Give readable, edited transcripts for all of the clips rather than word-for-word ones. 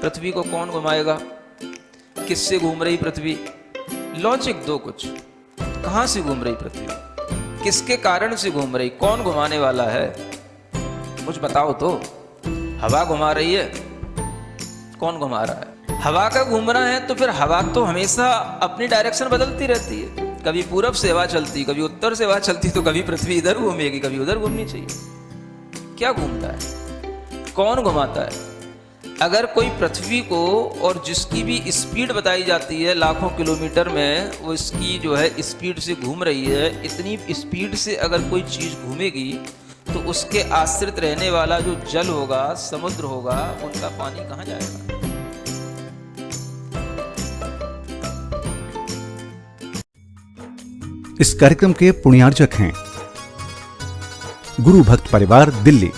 पृथ्वी को कौन घुमाएगा, किससे घूम रही पृथ्वी, लॉजिक दो कुछ। कहां से घूम रही पृथ्वी, किसके कारण से घूम रही, कौन घुमाने वाला है, कुछ बताओ तो। हवा घुमा रही है, कौन घुमा रहा है, हवा का घूमना है तो फिर हवा तो हमेशा अपनी डायरेक्शन बदलती रहती है। कभी पूरब से हवा चलती, कभी उत्तर से हवा चलती, तो कभी पृथ्वी इधर घूमेगी, कभी उधर घूमनी चाहिए। क्या घूमता है, कौन घुमाता है? अगर कोई पृथ्वी को, और जिसकी भी स्पीड बताई जाती है लाखों किलोमीटर में, वो इसकी जो है स्पीड से घूम रही है, इतनी स्पीड से अगर कोई चीज़ घूमेगी तो उसके आश्रित रहने वाला जो जल होगा, समुद्र होगा, उनका पानी कहाँ जाएगा? इस कार्यक्रम के पुण्यार्जक हैं गुरु भक्त परिवार, दिल्ली।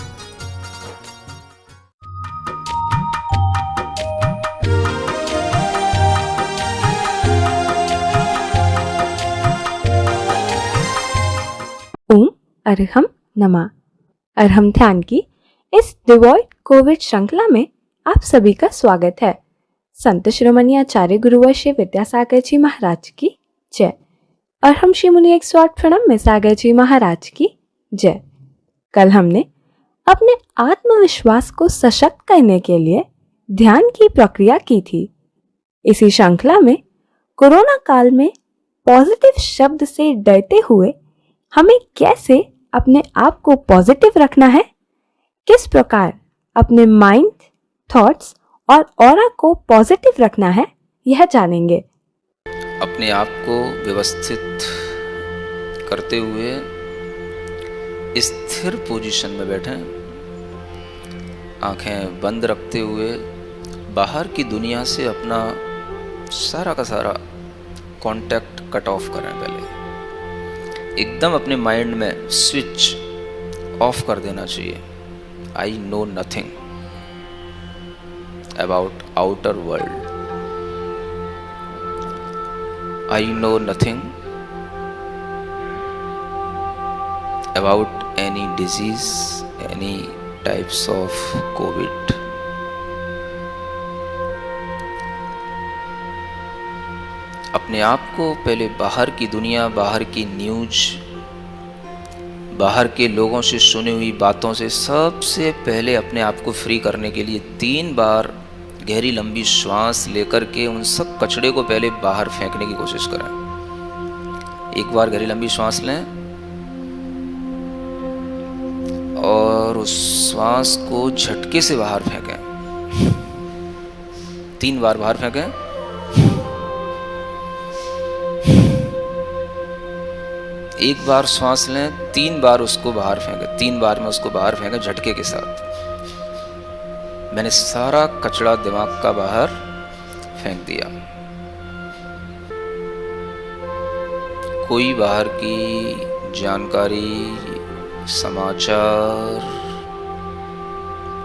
ओम अरहम नमः। अरहम ध्यान की इस डिवॉइड कोविड श्रृंखला में आप सभी का स्वागत है। संत शिरोमणि आचार्य गुरुवर श्री विद्यासागर जी महाराज की जय। अरहम श्री मुनि 108 प्रणम में सागर जी महाराज की जय। कल हमने अपने आत्मविश्वास को सशक्त करने के लिए ध्यान की प्रक्रिया की थी। इसी श्रृंखला में कोरोना काल में पॉजिटिव शब्द से डरते हुए हमें कैसे अपने आप को पॉजिटिव रखना है, किस प्रकार अपने माइंड, थॉट्स और ऑरा को पॉजिटिव रखना है, यह जानेंगे। अपने आप को व्यवस्थित करते हुए स्थिर पोजीशन में बैठें, आंखें बंद रखते हुए बाहर की दुनिया से अपना सारा का सारा कांटेक्ट कट ऑफ करें। पहले एकदम अपने माइंड में स्विच ऑफ कर देना चाहिए। I know nothing about outer world, I know nothing about any disease, any types of COVID. अपने आप को पहले बाहर की दुनिया, बाहर की न्यूज, बाहर के लोगों से सुनी हुई बातों से सबसे पहले अपने आप को फ्री करने के लिए 3 बार गहरी लंबी श्वास लेकर के उन सब कचड़े को पहले बाहर फेंकने की कोशिश करें। एक बार गहरी लंबी श्वास लें और उस श्वास को झटके से बाहर फेंकें। 3 बार बाहर फेंकें। एक बार श्वास लें, 3 बार उसको बाहर फेंकें। 3 बार में उसको बाहर फेंकें झटके के साथ। मैंने सारा कचरा दिमाग का बाहर फेंक दिया। कोई बाहर की जानकारी, समाचार,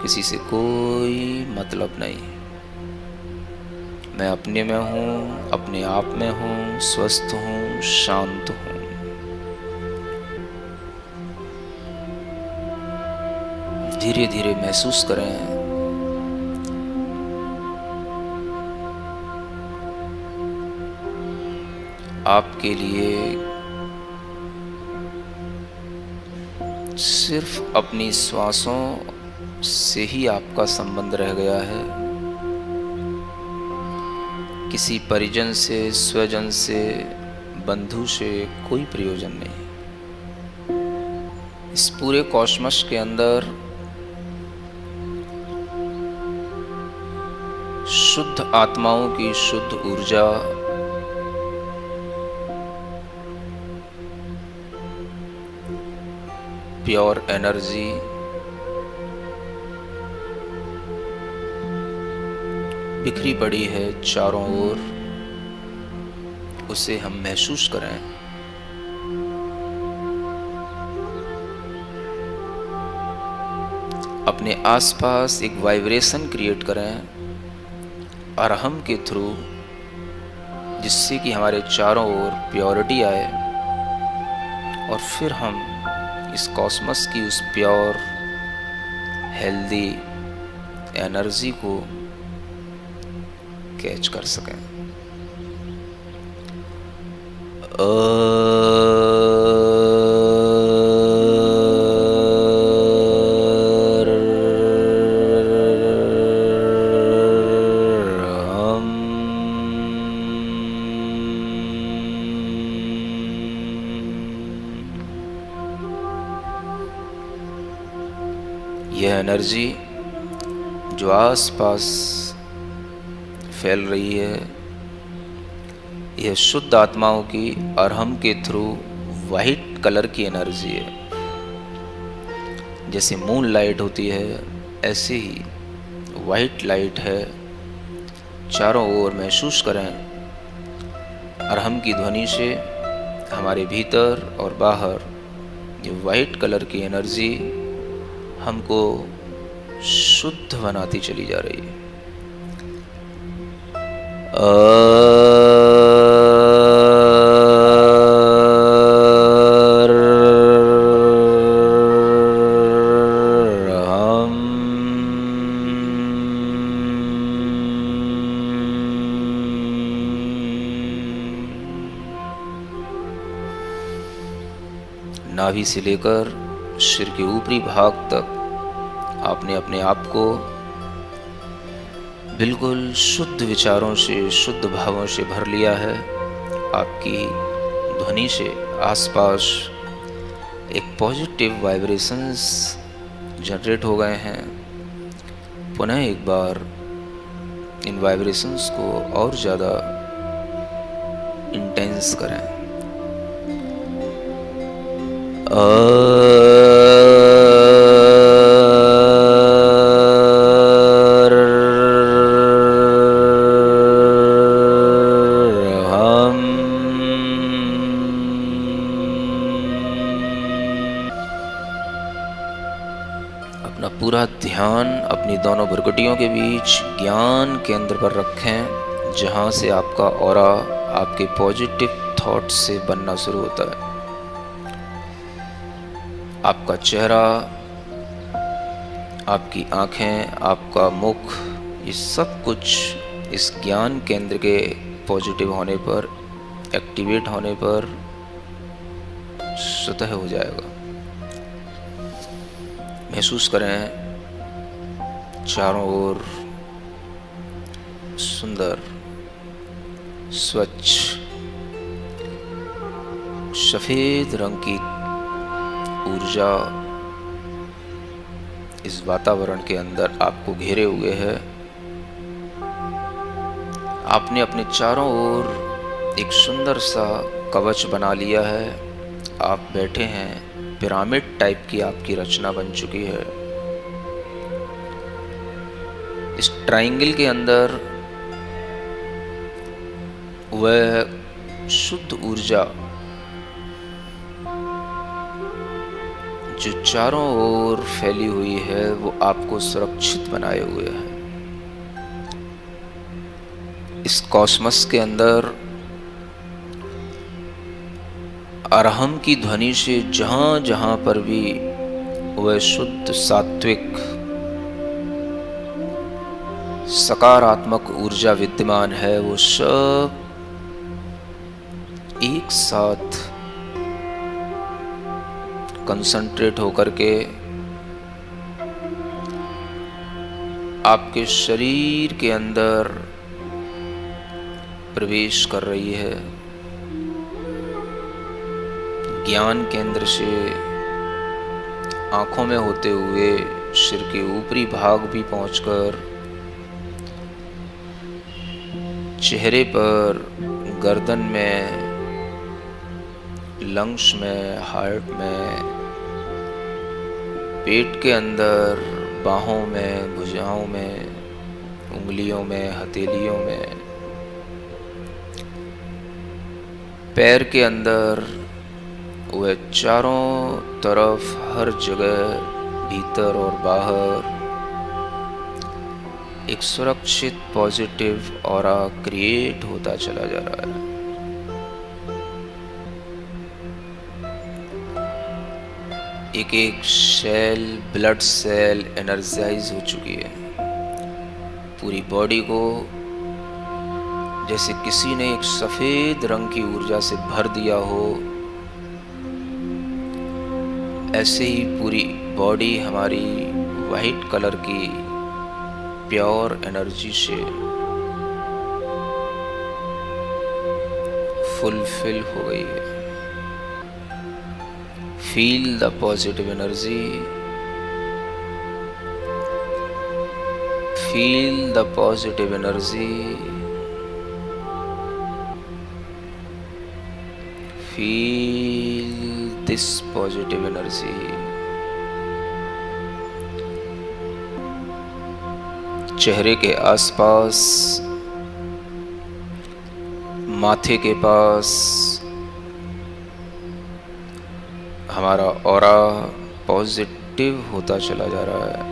किसी से कोई मतलब नहीं। मैं अपने में हूँ, अपने आप में हूँ, स्वस्थ हूँ, शांत हूँ। धीरे धीरे महसूस करें आपके लिए सिर्फ अपनी श्वासों से ही आपका संबंध रह गया है। किसी परिजन से, स्वजन से, बंधु से कोई प्रयोजन नहीं। इस पूरे कॉस्मस के अंदर शुद्ध आत्माओं की शुद्ध ऊर्जा, प्योर एनर्जी बिखरी पड़ी है चारों ओर। उसे हम महसूस करें। अपने आसपास एक वाइब्रेशन क्रिएट करें अरहम के थ्रू, जिससे कि हमारे चारों ओर प्योरिटी आए और फिर हम इस कॉस्मस की उस प्योर हेल्दी एनर्जी को कैच कर सकें। यह एनर्जी जो आसपास फैल रही है, यह शुद्ध आत्माओं की अरहम के थ्रू वाइट कलर की एनर्जी है। जैसे मून लाइट होती है, ऐसे ही वाइट लाइट है। चारों ओर महसूस करें अरहम की ध्वनि से हमारे भीतर और बाहर ये वाइट कलर की एनर्जी हमको शुद्ध बनाती चली जा रही है। नाभि से लेकर सिर के ऊपरी भाग तक आपने अपने आप को बिल्कुल शुद्ध विचारों से, शुद्ध भावों से भर लिया है। आपकी ध्वनि से आसपास एक पॉजिटिव वाइब्रेशंस जनरेट हो गए हैं। पुनः एक बार इन वाइब्रेशंस को और ज़्यादा इंटेंस करें। अपना पूरा ध्यान अपनी दोनों भुरकुटियों के बीच ज्ञान केंद्र पर रखें, जहाँ से आपका ऑरा आपके पॉजिटिव थॉट से बनना शुरू होता है। आपका चेहरा, आपकी आँखें, आपका मुख, ये सब कुछ इस ज्ञान केंद्र के पॉजिटिव होने पर, एक्टिवेट होने पर स्वतः हो जाएगा। महसूस करें चारों ओर सुंदर, स्वच्छ, सफेद रंग की ऊर्जा इस वातावरण के अंदर आपको घेरे हुए है। आपने अपने चारों ओर एक सुंदर सा कवच बना लिया है। आप बैठे हैं, पिरामिड टाइप की आपकी रचना बन चुकी है। इस ट्रायंगल के अंदर वह शुद्ध ऊर्जा जो चारों ओर फैली हुई है, वो आपको सुरक्षित बनाए हुए है। इस कॉस्मस के अंदर अरहम की ध्वनि से जहां जहां पर भी वह शुद्ध सात्विक सकारात्मक ऊर्जा विद्यमान है, वो सब एक साथ कंसंट्रेट होकर के आपके शरीर के अंदर प्रवेश कर रही है। ज्ञान केंद्र से आंखों में होते हुए सिर के ऊपरी भाग भी पहुंचकर चेहरे पर, गर्दन में, लंग्स में, हार्ट में, पेट के अंदर, बाहों में, भुजाओं में, उंगलियों में, हथेलियों में, पैर के अंदर, वह चारों तरफ हर जगह भीतर और बाहर एक सुरक्षित पॉजिटिव ऑरा क्रिएट होता चला जा रहा है। एक एक सेल, ब्लड सेल एनर्जाइज हो चुकी है। पूरी बॉडी को जैसे किसी ने एक सफेद रंग की ऊर्जा से भर दिया हो, ऐसे ही पूरी बॉडी हमारी वाइट कलर की प्योर एनर्जी से फुलफिल हो गई है। Feel the positive energy, feel the positive energy, feel this positive energy. चेहरे के आसपास, माथे के पास हमारा ऑरा पॉजिटिव होता चला जा रहा है।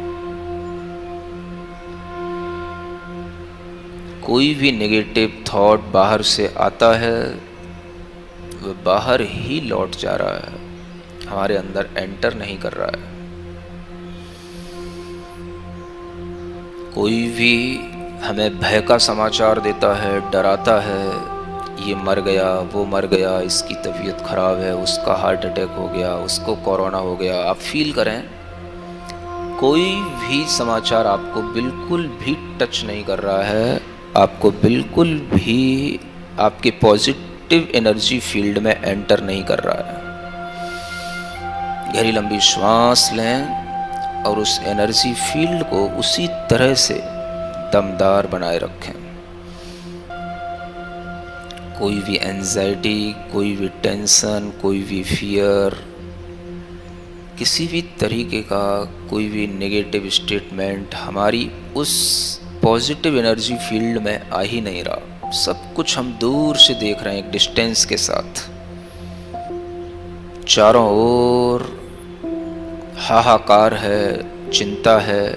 कोई भी नेगेटिव थॉट बाहर से आता है, वह बाहर ही लौट जा रहा है, हमारे अंदर एंटर नहीं कर रहा है। कोई भी हमें भय का समाचार देता है, डराता है, ये मर गया, वो मर गया, इसकी तबीयत खराब है, उसका हार्ट अटैक हो गया, उसको कोरोना हो गया। आप फील करें, कोई भी समाचार आपको बिल्कुल भी टच नहीं कर रहा है, आपको बिल्कुल भी आपके पॉजिटिव एनर्जी फील्ड में एंटर नहीं कर रहा है। गहरी लंबी श्वास लें और उस एनर्जी फील्ड को उसी तरह से दमदार बनाए रखें। कोई भी एंजाइटी, कोई भी टेंशन, कोई भी फियर, किसी भी तरीके का कोई भी नेगेटिव स्टेटमेंट हमारी उस पॉजिटिव एनर्जी फील्ड में आ ही नहीं रहा। सब कुछ हम दूर से देख रहे हैं, एक डिस्टेंस के साथ। चारों ओर हाहाकार है, चिंता है,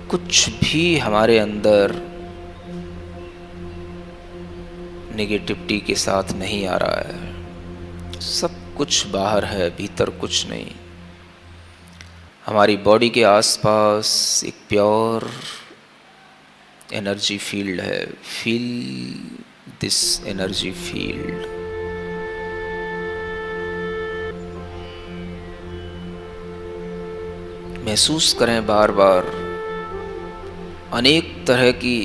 कुछ भी हमारे अंदर नेगेटिविटी के साथ नहीं आ रहा है। सब कुछ बाहर है, भीतर कुछ नहीं। हमारी बॉडी के आसपास एक प्योर एनर्जी फील्ड है। Feel this energy field. महसूस करें बार बार अनेक तरह की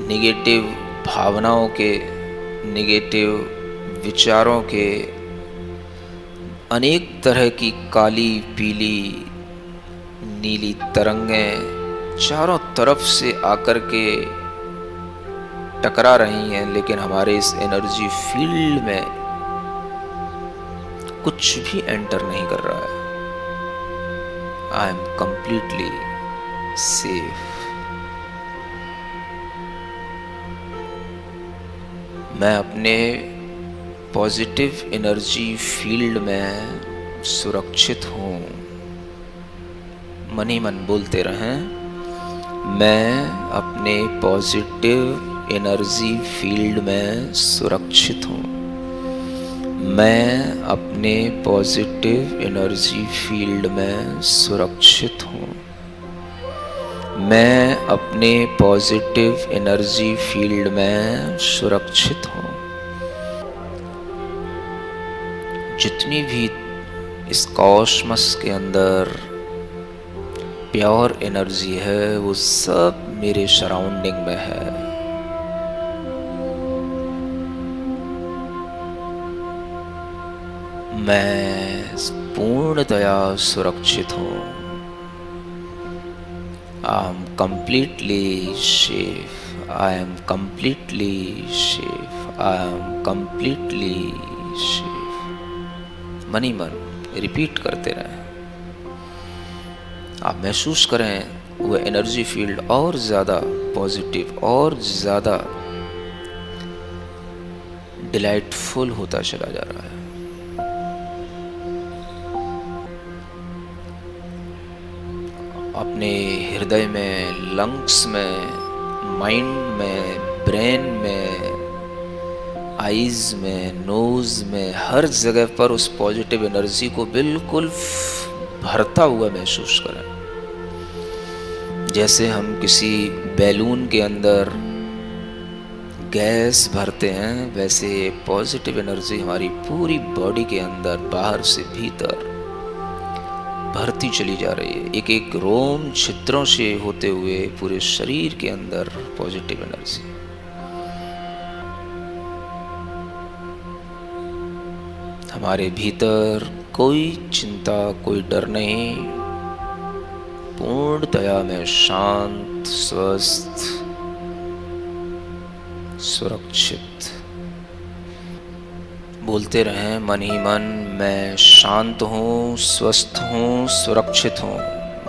नेगेटिव भावनाओं के, नेगेटिव विचारों के, अनेक तरह की काली, पीली, नीली तरंगें चारों तरफ से आकर के टकरा रही हैं, लेकिन हमारे इस एनर्जी फील्ड में कुछ भी एंटर नहीं कर रहा है। I am completely safe. मैं अपने पॉजिटिव एनर्जी फील्ड में सुरक्षित हूँ। मन ही मन बोलते रहें, मैं अपने पॉजिटिव एनर्जी फील्ड में सुरक्षित हूँ। मैं अपने पॉजिटिव एनर्जी फील्ड में सुरक्षित हूँ। मैं अपने पॉजिटिव एनर्जी फील्ड में सुरक्षित हूँ। जितनी भी इस कॉस्मस के अंदर प्योर एनर्जी है, वो सब मेरे सराउंडिंग में है। मैं पूर्णतया सुरक्षित हूँ। I am completely safe. I am completely safe. I am completely safe. मन ही मन रिपीट करते रहें। आप महसूस करें वो एनर्जी फील्ड और ज़्यादा पॉजिटिव और ज़्यादा डिलाइटफुल होता चला जा रहा है। अपने हृदय में, लंग्स में, माइंड में, ब्रेन में, आईज में, नोज में, हर जगह पर उस पॉजिटिव एनर्जी को बिल्कुल भरता हुआ महसूस करें। जैसे हम किसी बैलून के अंदर गैस भरते हैं, वैसे पॉजिटिव एनर्जी हमारी पूरी बॉडी के अंदर बाहर से भीतर भरती चली जा रही है। एक एक रोम छिद्रों से होते हुए पूरे शरीर के अंदर पॉजिटिव एनर्जी। हमारे भीतर कोई चिंता, कोई डर नहीं, पूर्णतया में शांत, स्वस्थ, सुरक्षित। बोलते रहें मन ही मन, मैं शांत हूँ, स्वस्थ हूँ, सुरक्षित हूँ।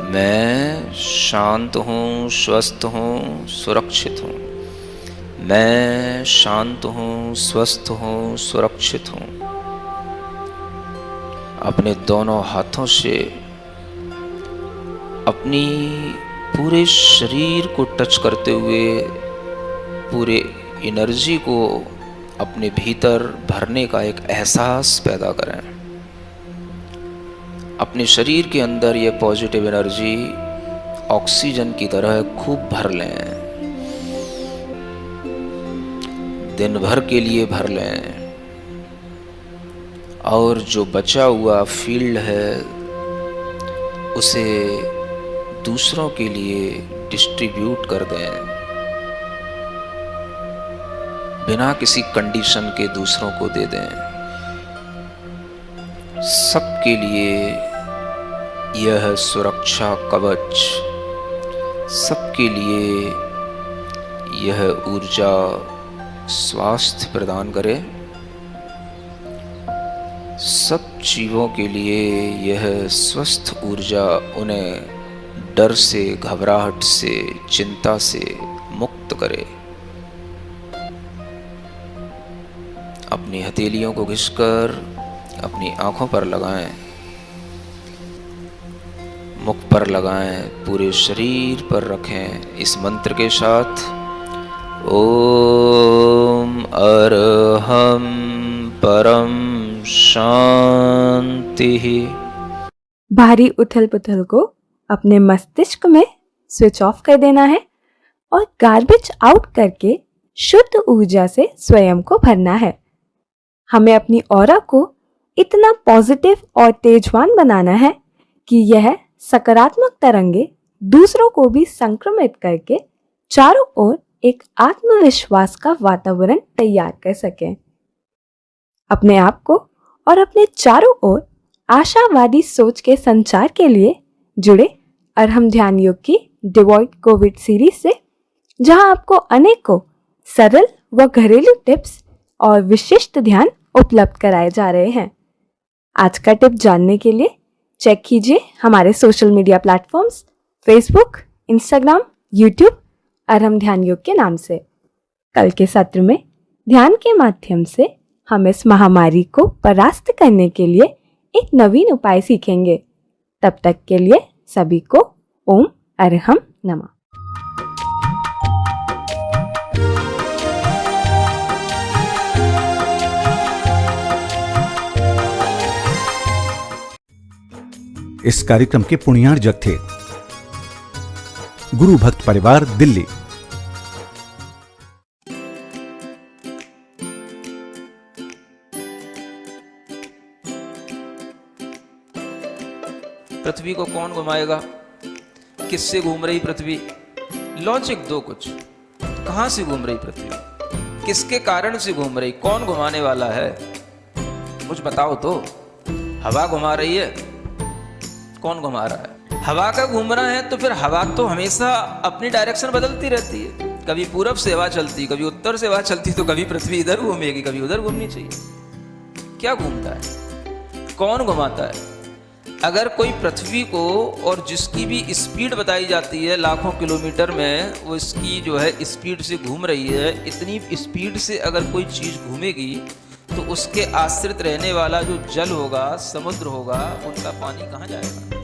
मैं शांत हूँ, स्वस्थ हूँ, सुरक्षित हूँ। मैं शांत हूँ, स्वस्थ हूँ, सुरक्षित हूँ। अपने दोनों हाथों से अपनी पूरे शरीर को टच करते हुए पूरे एनर्जी को अपने भीतर भरने का एक एहसास पैदा करें। अपने शरीर के अंदर ये पॉजिटिव एनर्जी ऑक्सीजन की तरह खूब भर लें, दिन भर के लिए भर लें, और जो बचा हुआ फील्ड है उसे दूसरों के लिए डिस्ट्रीब्यूट कर दें, बिना किसी कंडीशन के दूसरों को दे दें। सबके लिए यह सुरक्षा कवच, सबके लिए यह ऊर्जा स्वास्थ्य प्रदान करे। सब जीवों के लिए यह स्वस्थ ऊर्जा उन्हें डर से, घबराहट से, चिंता से मुक्त करे। अपनी हथेलियों को घिसकर अपनी आंखों पर लगाएं, मुख पर लगाएं, पूरे शरीर पर रखें इस मंत्र के साथ, ओम अरहम परम शांति। भारी उथल पुथल को अपने मस्तिष्क में स्विच ऑफ कर देना है और गार्बेज आउट करके शुद्ध ऊर्जा से स्वयं को भरना है। हमें अपनी ऑरा को इतना पॉजिटिव और तेजवान बनाना है कि यह सकारात्मक तरंगे दूसरों को भी संक्रमित करके चारों ओर एक आत्मविश्वास का वातावरण तैयार कर सकें। अपने आप को और अपने चारों ओर आशावादी सोच के संचार के लिए जुड़े अरहम ध्यान योग की डिवॉइड कोविड सीरीज से, जहां आपको अनेकों सरल व घरेलू टिप्स और विशिष्ट ध्यान उपलब्ध कराए जा रहे हैं। आज का टिप जानने के लिए चेक कीजिए हमारे social media platforms Facebook, Instagram, YouTube Arham Dhyan Yog के नाम से। कल के सत्र में ध्यान के माध्यम से हम इस महामारी को परास्त करने के लिए एक नवीन उपाय सीखेंगे। तब तक के लिए सभी को ओम अरहम नमः। इस कार्यक्रम के पुण्यार्जक थे गुरु भक्त परिवार, दिल्ली। पृथ्वी को कौन घुमाएगा? किससे घूम रही पृथ्वी? लॉजिक दो कुछ। कहां से घूम रही पृथ्वी? किसके कारण से घूम रही? कौन घुमाने वाला है? कुछ बताओ तो। हवा घुमा रही है? कौन घुमा रहा है? हवा का घूमना है तो फिर हवा तो हमेशा अपनी डायरेक्शन बदलती रहती है। कभी पूरब से हवा चलती, कभी उत्तर से हवा चलती, तो कभी पृथ्वी इधर घूमेगी, कभी उधर घूमनी चाहिए। क्या घूमता है? कौन घुमाता है? अगर कोई पृथ्वी को, और जिसकी भी स्पीड बताई जाती है लाखों किलोमीटर में, वो इसकी जो है स्पीड से घूम रही है, इतनी स्पीड से अगर कोई चीज़ घूमेगी तो उसके आश्रित रहने वाला जो जल होगा, समुद्र होगा, उनका पानी कहाँ जाएगा?